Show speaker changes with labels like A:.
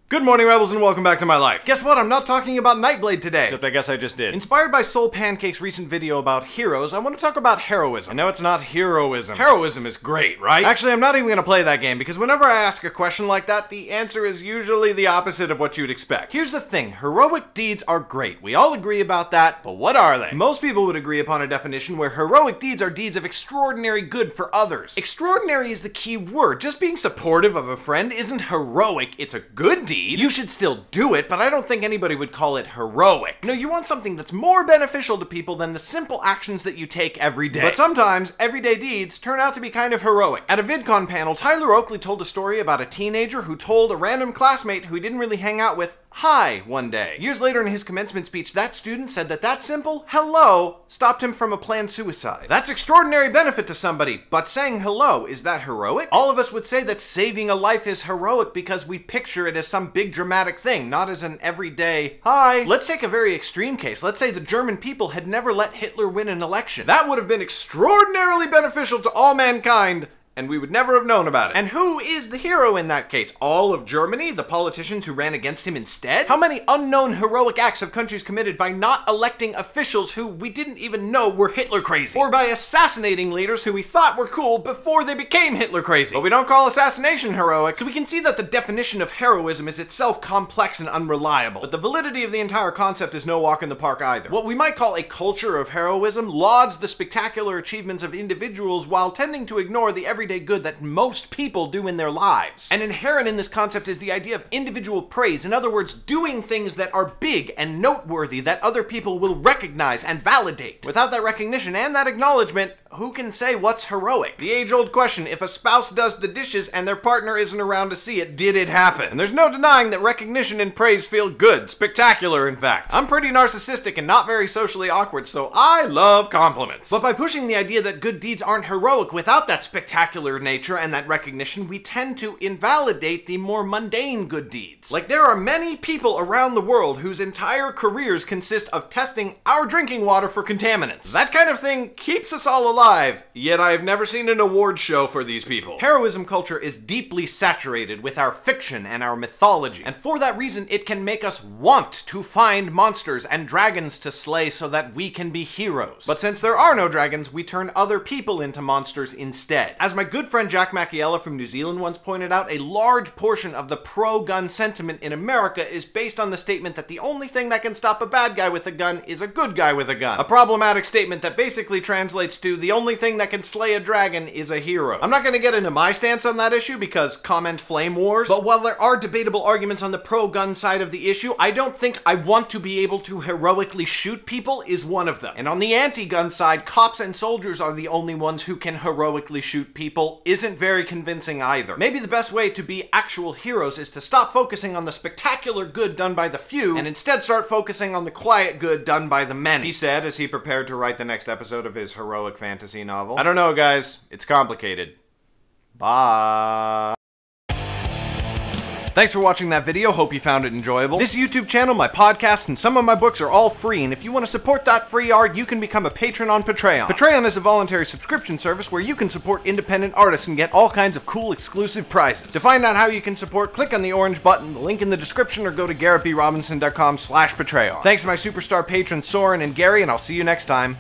A: Good morning, rebels, and welcome back to my life. Guess what? I'm not talking about Nightblade today. Except I guess I just did. Inspired by Soul Pancake's recent video about heroes, I want to talk about heroism. I know it's not heroism. Heroism is great, right? Actually, I'm not even gonna play that game, because whenever I ask a question like that, the answer is usually the opposite of what you'd expect. Here's the thing. Heroic deeds are great. We all agree about that, but what are they? Most people would agree upon a definition where heroic deeds are deeds of extraordinary good for others. Extraordinary is the key word. Just being supportive of a friend isn't heroic, it's a good deed. You should still do it, but I don't think anybody would call it heroic. No, you want something that's more beneficial to people than the simple actions that you take every day. But sometimes, everyday deeds turn out to be kind of heroic. At a VidCon panel, Tyler Oakley told a story about a teenager who told a random classmate who he didn't really hang out with hi one day. Years later in his commencement speech, that student said that simple hello stopped him from a planned suicide. That's extraordinary benefit to somebody, but saying hello, is that heroic? All of us would say that saving a life is heroic because we picture it as some big dramatic thing, not as an everyday hi. Let's take a very extreme case. Let's say the German people had never let Hitler win an election. That would have been extraordinarily beneficial to all mankind, and we would never have known about it. And who is the hero in that case? All of Germany? The politicians who ran against him instead? How many unknown heroic acts have countries committed by not electing officials who we didn't even know were Hitler crazy? Or by assassinating leaders who we thought were cool before they became Hitler crazy? But we don't call assassination heroic, so we can see that the definition of heroism is itself complex and unreliable. But the validity of the entire concept is no walk in the park either. What we might call a culture of heroism lauds the spectacular achievements of individuals while tending to ignore the everyday good that most people do in their lives. And inherent in this concept is the idea of individual praise. In other words, doing things that are big and noteworthy that other people will recognize and validate. Without that recognition and that acknowledgement, who can say what's heroic? The age-old question, if a spouse does the dishes and their partner isn't around to see it, did it happen? And there's no denying that recognition and praise feel good, spectacular in fact. I'm pretty narcissistic and not very socially awkward, so I love compliments. But by pushing the idea that good deeds aren't heroic without that spectacular nature and that recognition, we tend to invalidate the more mundane good deeds. Like, there are many people around the world whose entire careers consist of testing our drinking water for contaminants. That kind of thing keeps us all alive, yet I have never seen an award show for these people. Heroism culture is deeply saturated with our fiction and our mythology, and for that reason it can make us want to find monsters and dragons to slay so that we can be heroes. But since there are no dragons, we turn other people into monsters instead. As my good friend Jack Macchiella from New Zealand once pointed out, a large portion of the pro-gun sentiment in America is based on the statement that the only thing that can stop a bad guy with a gun is a good guy with a gun. A problematic statement that basically translates to the only thing that can slay a dragon is a hero. I'm not gonna get into my stance on that issue because comment flame wars, but while there are debatable arguments on the pro-gun side of the issue, I don't think I want to be able to heroically shoot people is one of them. And on the anti-gun side, cops and soldiers are the only ones who can heroically shoot people isn't very convincing either. Maybe the best way to be actual heroes is to stop focusing on the spectacular good done by the few and instead start focusing on the quiet good done by the many, he said as he prepared to write the next episode of his heroic fantasy novel. I don't know, guys. It's complicated. Bye. Thanks for watching that video, hope you found it enjoyable. This YouTube channel, my podcast, and some of my books are all free, and if you want to support that free art, you can become a patron on Patreon. Patreon is a voluntary subscription service where you can support independent artists and get all kinds of cool exclusive prizes. To find out how you can support, click on the orange button, the link in the description, or go to garrettbrobinson.com/Patreon. Thanks to my superstar patrons Soren and Gary, and I'll see you next time.